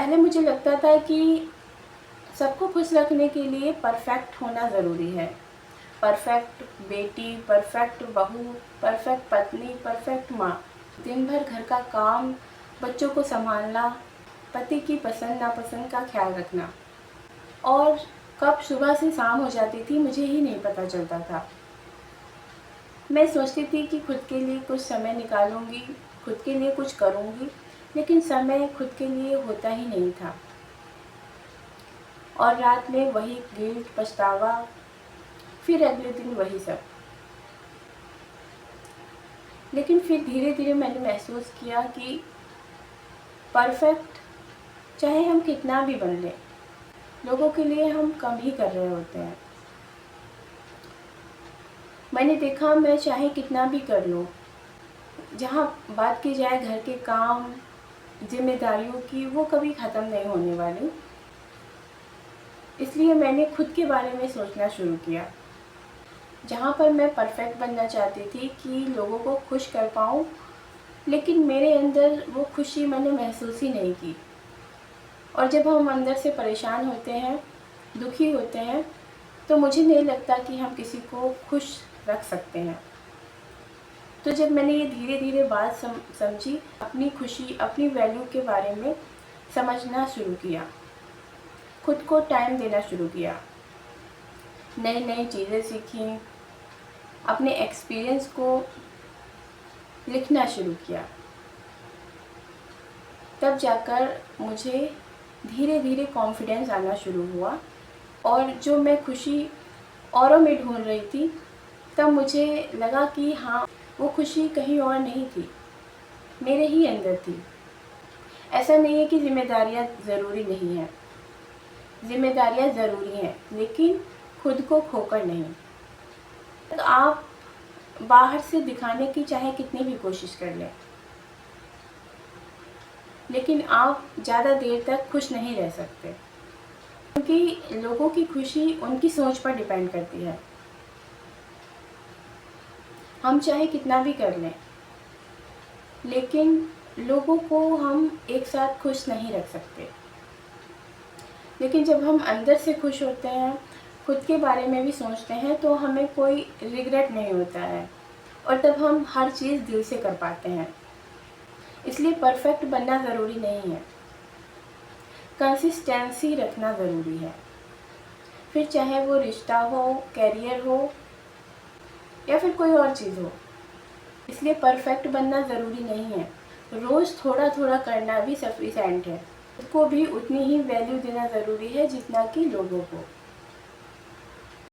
पहले मुझे लगता था कि सबको खुश रखने के लिए परफेक्ट होना ज़रूरी है। परफेक्ट बेटी, परफेक्ट बहू, परफेक्ट पत्नी, परफेक्ट माँ। दिन भर घर का काम, बच्चों को संभालना, पति की पसंद नापसंद का ख्याल रखना, और कब सुबह से शाम हो जाती थी मुझे ही नहीं पता चलता था। मैं सोचती थी कि खुद के लिए कुछ समय निकालूंगी, खुद के लिए कुछ करूंगी, लेकिन समय खुद के लिए होता ही नहीं था। और रात में वही गिल्ट, पछतावा, फिर अगले दिन वही सब। लेकिन फिर धीरे धीरे मैंने महसूस किया कि परफेक्ट चाहे हम कितना भी बन लें, लोगों के लिए हम कम ही कर रहे होते हैं। मैंने देखा मैं चाहे कितना भी कर लूँ, जहाँ बात की जाए घर के काम, जिम्मेदारियों की, वो कभी ख़त्म नहीं होने वाली। इसलिए मैंने खुद के बारे में सोचना शुरू किया। जहाँ पर मैं परफेक्ट बनना चाहती थी कि लोगों को खुश कर पाऊँ, लेकिन मेरे अंदर वो खुशी मैंने महसूस ही नहीं की। और जब हम अंदर से परेशान होते हैं, दुखी होते हैं, तो मुझे नहीं लगता कि हम किसी को खुश रख सकते हैं। तो जब मैंने ये धीरे धीरे बात समझी, अपनी खुशी, अपनी वैल्यू के बारे में समझना शुरू किया, खुद को टाइम देना शुरू किया, नई नई चीज़ें सीखी, अपने एक्सपीरियंस को लिखना शुरू किया, तब जाकर मुझे धीरे धीरे कॉन्फिडेंस आना शुरू हुआ। और जो मैं खुशी औरों में ढूंढ रही थी, तब मुझे लगा कि हाँ, वो खुशी कहीं और नहीं थी, मेरे ही अंदर थी। ऐसा नहीं है कि जिम्मेदारियाँ ज़रूरी नहीं हैं, जिम्मेदारियाँ ज़रूरी हैं, लेकिन खुद को खोकर नहीं। तो आप बाहर से दिखाने की चाहे कितनी भी कोशिश कर लें, लेकिन आप ज़्यादा देर तक खुश नहीं रह सकते, क्योंकि लोगों की खुशी उनकी सोच पर डिपेंड करती है। हम चाहे कितना भी कर लें, लेकिन लोगों को हम एक साथ खुश नहीं रख सकते। लेकिन जब हम अंदर से खुश होते हैं, खुद के बारे में भी सोचते हैं, तो हमें कोई रिग्रेट नहीं होता है, और तब हम हर चीज़ दिल से कर पाते हैं। इसलिए परफेक्ट बनना ज़रूरी नहीं है, कंसिस्टेंसी रखना ज़रूरी है। फिर चाहे वो रिश्ता हो, कैरियर हो, या फिर कोई और चीज़ हो। इसलिए परफेक्ट बनना ज़रूरी नहीं है, रोज़ थोड़ा थोड़ा करना भी सफिशिएंट है। खुद को भी उतनी ही वैल्यू देना ज़रूरी है जितना कि लोगों को।